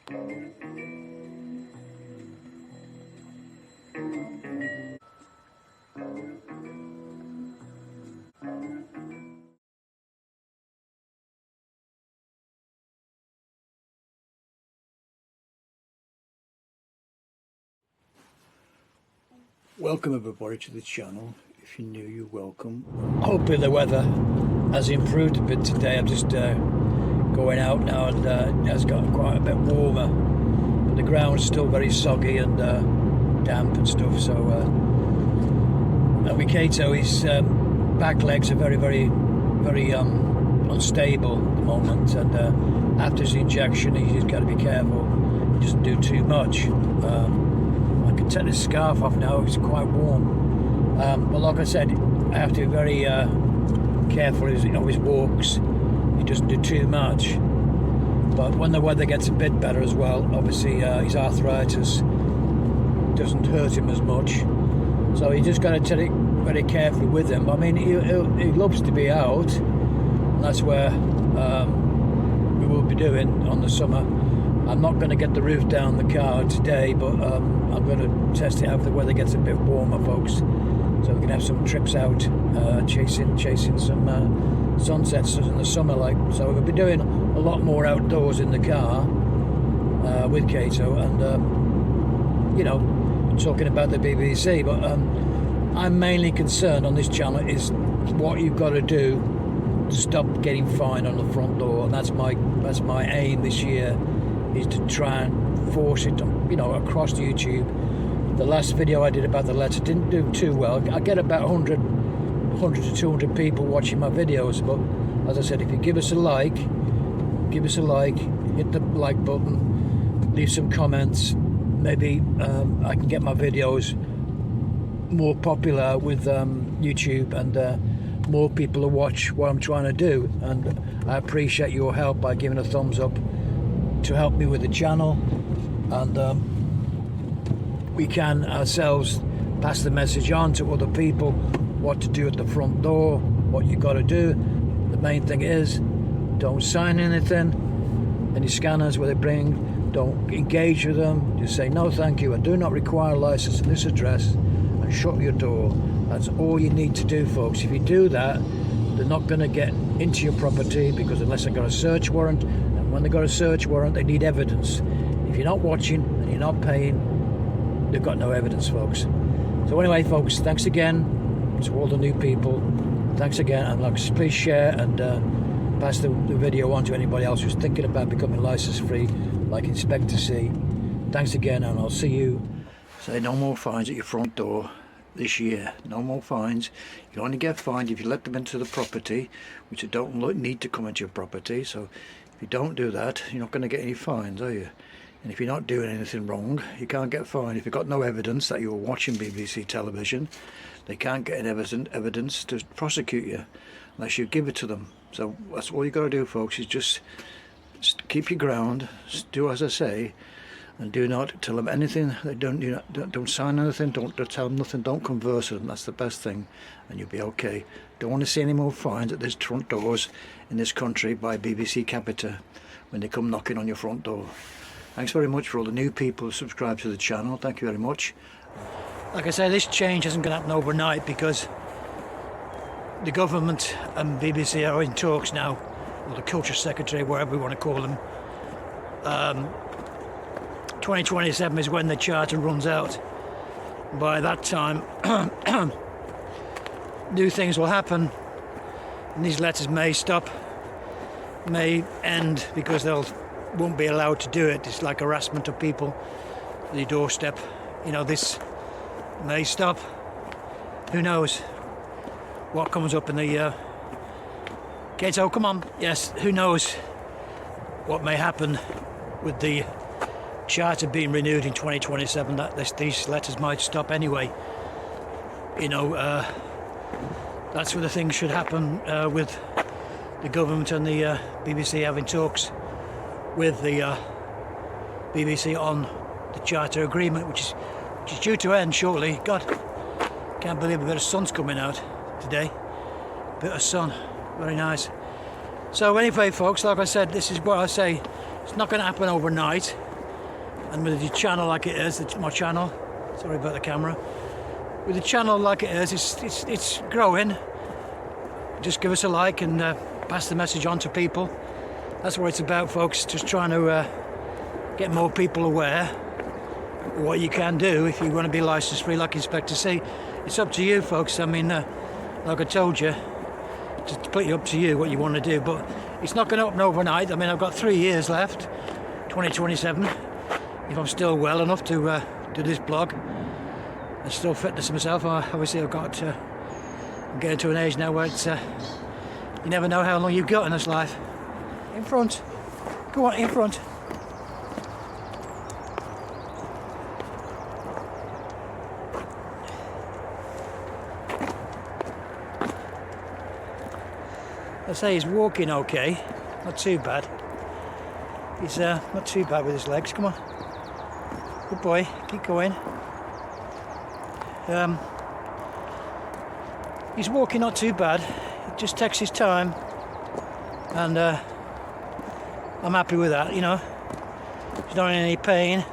Welcome everybody to the channel. If you're new, you're welcome. Hopefully the weather has improved a bit today. I'm just going out now, and it has got quite a bit warmer, but the ground's still very soggy and damp and stuff. So with Kato, his back legs are very unstable at the moment, and after his injection he's got to be careful he doesn't do too much. I can take this scarf off now, it's quite warm, but like I said, I have to be very careful of his walks. He doesn't do too much, but when the weather gets a bit better as well, obviously his arthritis doesn't hurt him as much, so you just got to take it very carefully with him. I mean, he loves to be out, and that's where we will be doing on the summer. I'm not going to get the roof down the car today, but I'm going to test it out if the weather gets a bit warmer, folks, so we can have some trips out chasing some sunsets in the summer. Like, so we'll be doing a lot more outdoors in the car with Kato, and you know, talking about the BBC. But I'm mainly concerned on this channel is what you've got to do to stop getting fined on the front door, and that's my aim this year, is to try and force it, you know, across YouTube. The last video I did about the letter didn't do too well. I get about 100 to 200 people watching my videos, but as I said, if you give us a like, hit the like button, leave some comments, maybe I can get my videos more popular with YouTube, and more people to watch what I'm trying to do. And I appreciate your help by giving a thumbs up to help me with the channel, and we can ourselves pass the message on to other people what to do at the front door, what you got to do. The main thing is, don't sign anything, any scanners where they bring, don't engage with them, just say no thank you, I do not require a license in this address, and shut your door. That's all you need to do, folks. If you do that, they're not going to get into your property, because unless they've got a search warrant, and when they've got a search warrant they need evidence. If you're not watching and you're not paying, they've got no evidence, folks. So anyway, folks, thanks again to all the new people. Thanks again, and like, please share and pass the video on to anybody else who's thinking about becoming license free, like Inspector C. Thanks again, and I'll see you. Say no more fines at your front door this year. No more fines. You only get fined if you let them into the property, which they don't need to come into your property. So if you don't do that, you're not going to get any fines, are you? And if you're not doing anything wrong, you can't get fined. If you've got no evidence that you were watching BBC television, they can't get evidence to prosecute you unless you give it to them. So that's all you got to do, folks, is just keep your ground, do as I say, and do not tell them anything. They don't sign anything, don't tell them nothing, don't converse with them. That's the best thing, and you'll be okay. Don't want to see any more fines at these front doors in this country by BBC Capita when they come knocking on your front door. Thanks very much for all the new people who subscribe to the channel. Thank you very much. Like I say, this change isn't going to happen overnight, because the government and BBC are in talks now, or the Culture Secretary, whatever we want to call them. 2027 is when the charter runs out. By that time, new things will happen, and these letters may stop, may end, because they'll won't be allowed to do it. It's like harassment of people at the doorstep. You know, this may stop. Who knows what comes up in the Kato, come on. Yes, who knows what may happen with the charter being renewed in 2027, that these letters might stop anyway. You know, that's where the things should happen, with the government and the BBC having talks with the BBC on the charter agreement, which is due to end shortly. God, can't believe a bit of sun's coming out today. Bit of sun, very nice. So anyway, folks, like I said, this is what I say. It's not going to happen overnight. And with the channel like it is, it's my channel, sorry about the camera, with the channel like it is, it's growing. Just give us a like and pass the message on to people. That's what it's about, folks, just trying to get more people aware of what you can do if you want to be license free like Inspector C. It's up to you, folks. I mean, like I told you, it's completely up to you what you want to do, but it's not going to happen overnight. I mean, I've got 3 years left, 2027, if I'm still well enough to do this blog and still fitness myself. Obviously I've got I'm getting to an age now where it's you never know how long you've got in this life. In front, go on, in front. I say he's walking okay, not too bad. He's not too bad with his legs. Come on, good boy, keep going. He's walking not too bad. It just takes his time, and I'm happy with that. You know, he's not in any pain,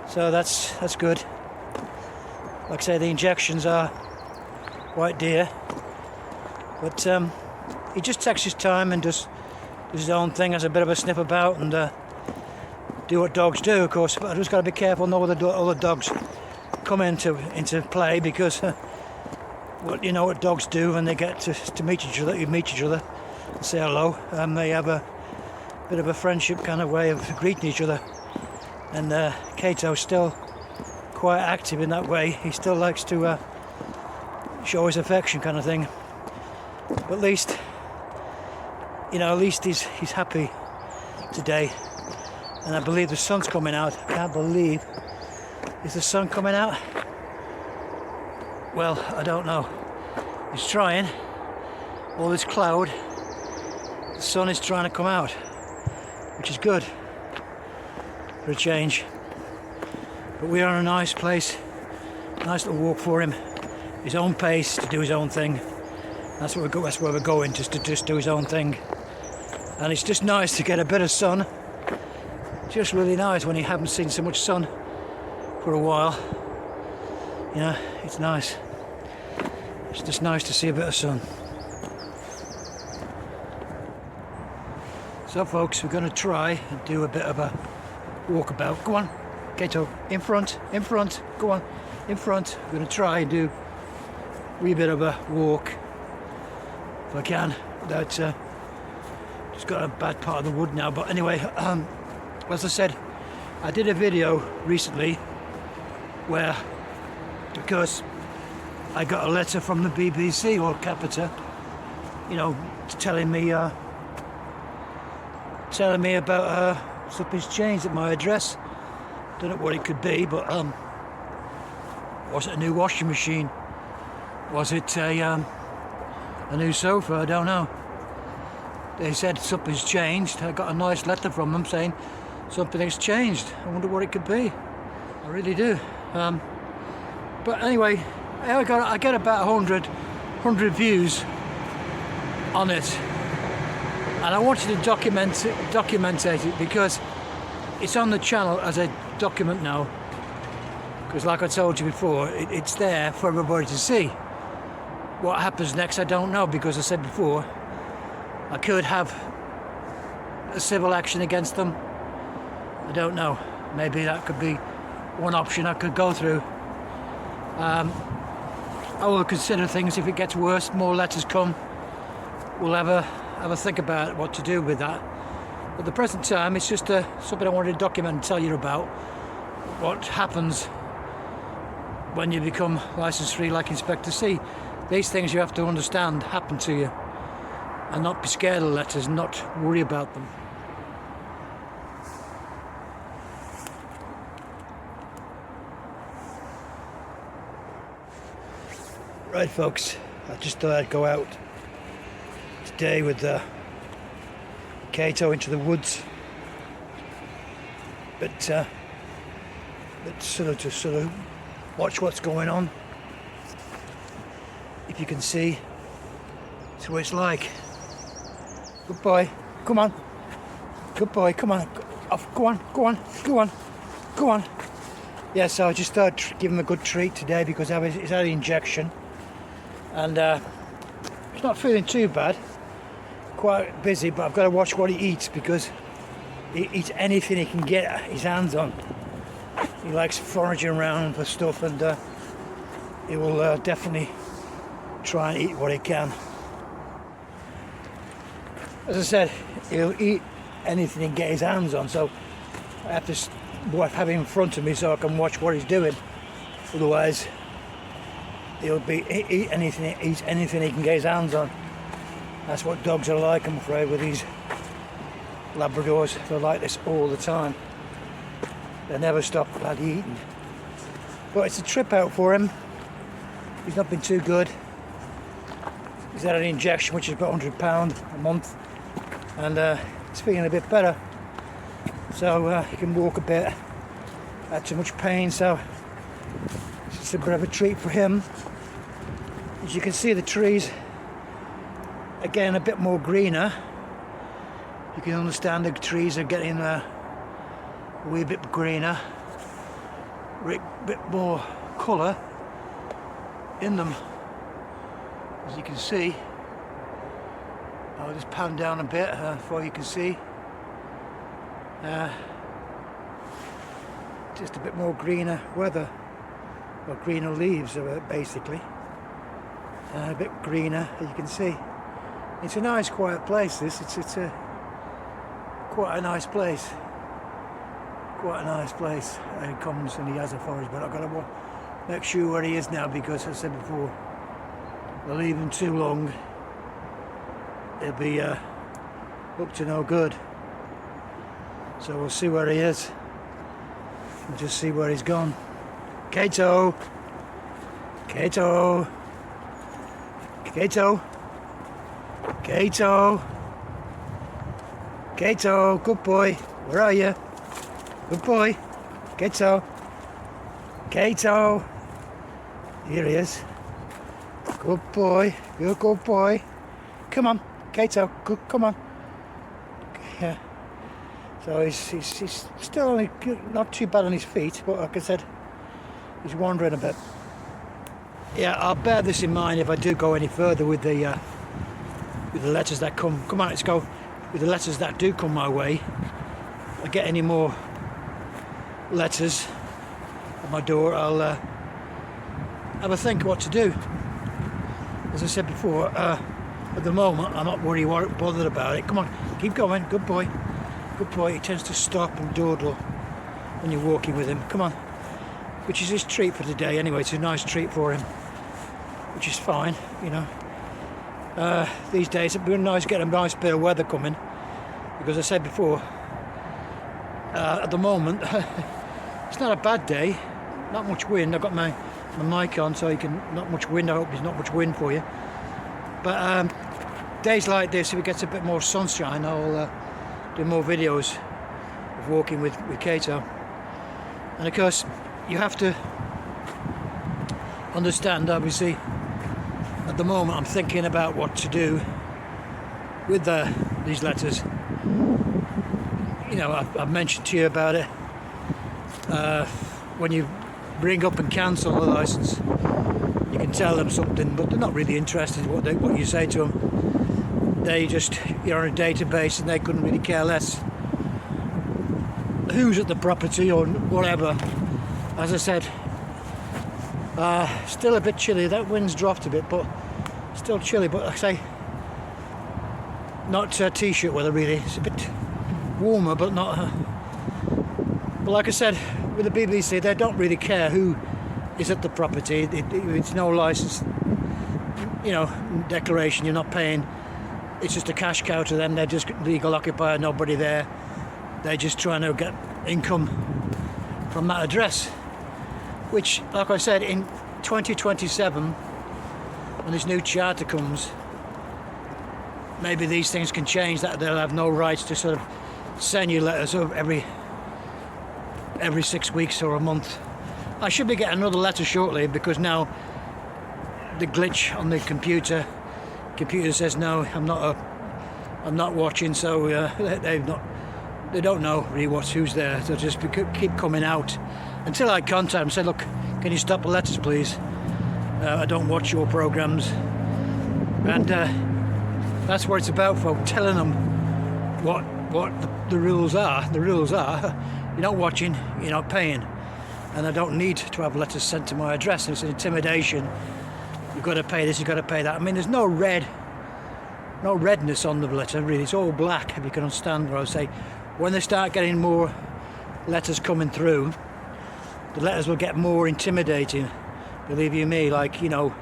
so that's good. Like I say, the injections are quite dear, but he just takes his time and does his own thing, has a bit of a sniff about, and do what dogs do, of course. But I just got to be careful no other dogs come into play, because well, you know what dogs do when they get to meet each other. You meet each other, and say hello, and they have a bit of a friendship kind of way of greeting each other. And Kato's still quite active in that way. He still likes to show his affection, kind of thing. But at least, you know, at least he's happy today. And I believe the sun's coming out. I can't believe. Is the sun coming out? Well, I don't know. He's trying. All this cloud, the sun is trying to come out, which is good for a change. But we are in a nice place, nice little walk for him, his own pace, to do his own thing. That's where we're going, just to do his own thing. And it's just nice to get a bit of sun. Just really nice when you haven't seen so much sun for a while. You know, it's nice. It's just nice to see a bit of sun. So folks, we're going to try and do a bit of a walkabout. Go on, Kato, in front, go on, in front. We're going to try and do a wee bit of a walk, if I can, without just got a bad part of the wood now. But anyway, as I said, I did a video recently where, because I got a letter from the BBC or Capita, you know, telling me about something's changed at my address. Don't know what it could be, but was it a new washing machine? Was it a new sofa? I don't know. They said something's changed. I got a nice letter from them saying something has changed. I wonder what it could be. I really do. But anyway, I get about 100 views on it, and I wanted to document it because it's on the channel as a document now. Because like I told you before, it's there for everybody to see. What happens next, I don't know, because I said before, I could have a civil action against them. I don't know. Maybe that could be one option I could go through. I will consider things if it gets worse, more letters come. We'll have a think about what to do with that. At the present time, it's just something I wanted to document and tell you about. What happens when you become license free like Inspector C. These things you have to understand happen to you, and not be scared of letters and not worry about them. Right folks, I just thought I'd go out today with Kato into the woods, but sort of watch what's going on. If you can see, it's what it's like. Good boy, come on. Good boy, come on. Off, go on. Go on. Yeah, so I just thought I'd give him a good treat today because he's had an injection, and he's not feeling too bad. Quite busy, but I've got to watch what he eats because he eats anything he can get his hands on. He likes foraging around for stuff, and he will definitely try and eat what he can. As I said, he'll eat anything he can get his hands on, so I have to have him in front of me so I can watch what he's doing. Otherwise, he'll eat anything he can get his hands on. That's what dogs are like, I'm afraid, with these Labradors. They're like this all the time. They never stop bloody eating. But it's a trip out for him. He's not been too good. He's had an injection which is about £100 a month, and he's feeling a bit better. So he can walk a bit. Had too much pain, so it's just a bit of a treat for him. As you can see, the trees again a bit more greener. You can understand the trees are getting a wee bit greener, a bit more colour in them, as you can see. I'll just pan down a bit before you can see. Just a bit more greener weather, or greener leaves basically. A bit greener, as you can see. It's a nice quiet place, this. It's a quite a nice place. Quite a nice place. He comes and he has a forage, but I've got to make sure where he is now, because as I said before, if I leave him too long, he'll be up to no good. So we'll see where he is. We'll just see where he's gone. Kato! Kato! Kato! Kato! Kato! Good boy! Where are you? Good boy! Kato! Kato! Here he is. Good boy! You're a good boy! Come on! Kato! Good, come on! Yeah. So he's still only not too bad on his feet, but like I said, he's wandering a bit. Yeah, I'll bear this in mind if I do go any further with the letters that come. Come on, let's go. With the letters that do come my way, if I get any more letters at my door, I'll have a think what to do. As I said before, at the moment I'm not bothered about it. Come on, keep going. Good boy. Good boy. He tends to stop and dawdle when you're walking with him. Come on. Which is his treat for the day anyway. It's a nice treat for him, which is fine, you know. These days it'd be nice to get a nice bit of weather coming, because I said before, at the moment it's not a bad day. Not much wind. I've got my mic on, so you can. Not much wind. I hope there's not much wind for you. But days like this, if it gets a bit more sunshine, I'll do more videos of walking with Kato. And of course, you have to understand, obviously, at the moment I'm thinking about what to do with these letters. You know, I've mentioned to you about it. When you bring up and cancel a license, you can tell them something, but they're not really interested in what you say to them. You're on a database, and they couldn't really care less who's at the property or whatever. As I said, still a bit chilly. That wind's dropped a bit, but still chilly. But like I say, not t-shirt weather really. It's a bit warmer, but not. But like I said, with the BBC, they don't really care who is at the property. It's no license, you know, declaration. You're not paying. It's just a cash cow to them. They're just legal occupier, nobody there. They're just trying to get income from that address. Which, like I said, in 2027, when this new charter comes, maybe these things can change, that they'll have no rights to sort of send you letters every 6 weeks or a month. I should be getting another letter shortly, because now the glitch on the computer says no, I'm not watching, so they've not they don't know really who's there. They'll just keep coming out until I contact them and say, look, can you stop the letters, please? I don't watch your programs. And that's what it's about, folks, telling them what the rules are. The rules are, you're not watching, you're not paying. And I don't need to have letters sent to my address. It's an intimidation. You've got to pay this, you've got to pay that. I mean, there's no redness on the letter, really. It's all black, if you can understand what I say. When they start getting more letters coming through, the letters will get more intimidating, believe you me, like, you know,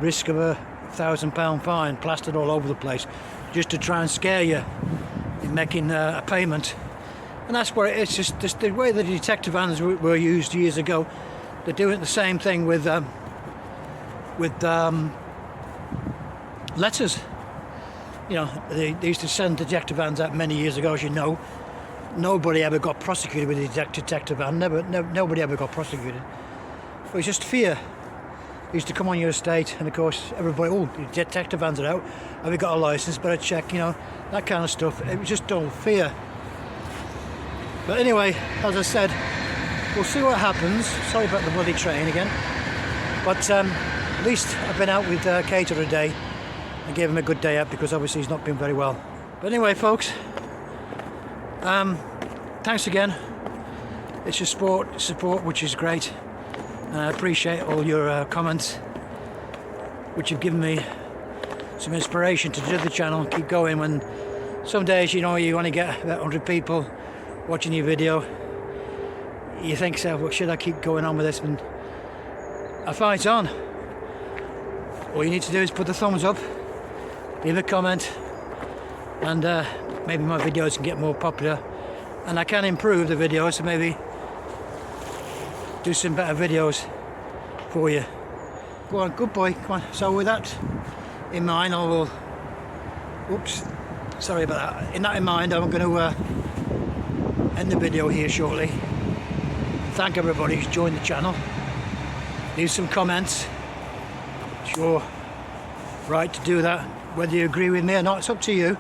risk of £1,000 fine plastered all over the place, just to try and scare you in making a payment. And that's where it's just the way the detective vans were used years ago. They're doing the same thing with letters. You know, they used to send detective vans out many years ago, as you know. Nobody ever got prosecuted with a detective van. Nobody ever got prosecuted. It was just fear. They used to come on your estate, and of course everybody, oh, the detective vans are out. Have you got a license? Better check, you know, that kind of stuff. It was just all fear. But anyway, as I said, we'll see what happens. Sorry about the bloody train again. But at least I've been out with Cater a day. I gave him a good day out because obviously he's not been very well. But anyway, folks, thanks again. It's your support, which is great. And I appreciate all your comments, which have given me some inspiration to do the channel and keep going. When some days, you know, you only get about 100 people watching your video, you think, so, well, should I keep going on with this? And I fight on. All you need to do is put the thumbs up, leave a comment, and maybe my videos can get more popular, and I can improve the videos, so maybe do some better videos for you. Go on, good boy, come on. So with that in mind, I will, oops, sorry about that. In that in mind, I'm going to end the video here shortly. Thank everybody who's joined the channel. Leave some comments. It's your right to do that, whether you agree with me or not. It's up to you.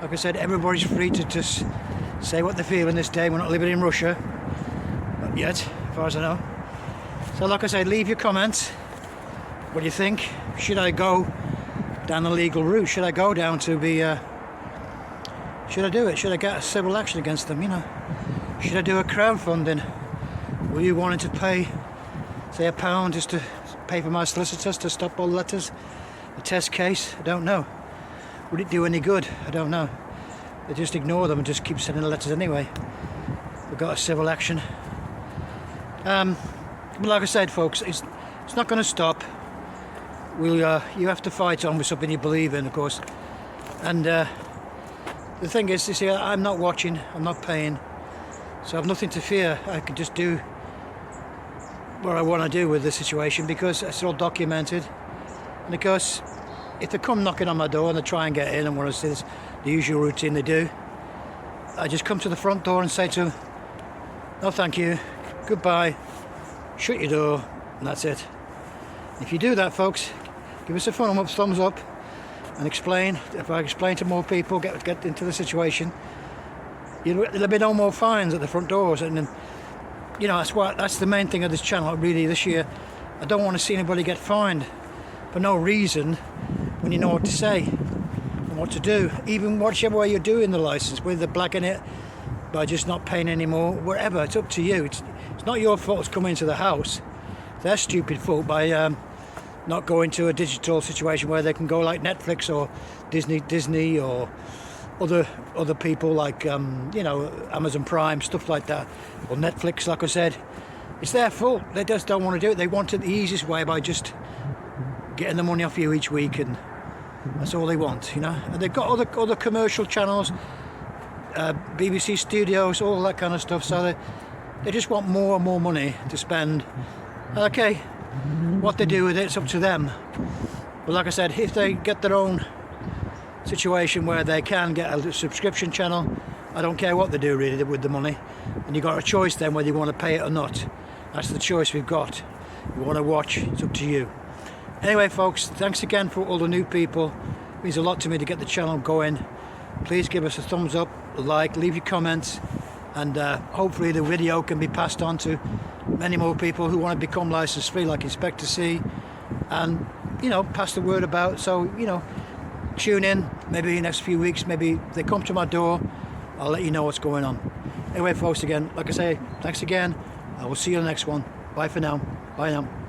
Like I said, everybody's free to just say what they feel in this day. We're not living in Russia, not yet, as far as I know. So like I said, leave your comments. What do you think? Should I go down the legal route? Should I go down to be should I do it? Should I get a civil action against them, you know? Should I do a crowdfunding? Were you wanting to pay, say, £1 just to pay for my solicitors to stop all letters? A test case? I don't know. Would it do any good? I don't know. They just ignore them and just keep sending the letters anyway. We've got a civil action. But like I said, folks, it's not going to stop. You have to fight on with something you believe in, of course. And the thing is, you see, I'm not watching, I'm not paying, so I've nothing to fear. I can just do what I want to do with the situation because it's all documented. And of course, if they come knocking on my door and they try and get in and want to see this, the usual routine they do, I just come to the front door and say to them, no thank you, goodbye, shut your door, and that's it. If you do that, folks, give us a thumbs up and explain. If I explain to more people, get into the situation, there'll be no more fines at the front doors. And you know, that's the main thing of this channel really this year. I don't want to see anybody get fined for no reason when you know what to say and what to do. Even whichever way you're doing the license, whether they're blacking it by just not paying anymore, whatever, it's up to you. It's not your fault it's coming into the house. It's their stupid fault by not going to a digital situation where they can go like Netflix or Disney or other people like you know, Amazon Prime, stuff like that, or Netflix. Like I said, it's their fault. They just don't want to do it. They want it the easiest way by just getting the money off you each week, and that's all they want, you know. And they've got other commercial channels, BBC Studios, all that kind of stuff. So they just want more and more money to spend. Okay, what they do with it, it's up to them. But like I said, if they get their own situation where they can get a subscription channel, I don't care what they do really with the money. And you've got a choice then whether you want to pay it or not. That's the choice we've got. You want to watch, it's up to you. Anyway, folks, thanks again for all the new people. It means a lot to me to get the channel going. Please give us a thumbs up, like, leave your comments, and hopefully the video can be passed on to many more people who want to become license free like Inspector C, and you know, pass the word about. So you know, tune in maybe next few weeks, maybe they come to my door, I'll let you know what's going on. Anyway folks, again, like I say, thanks again. I will see you in the next one. Bye for now. Bye now.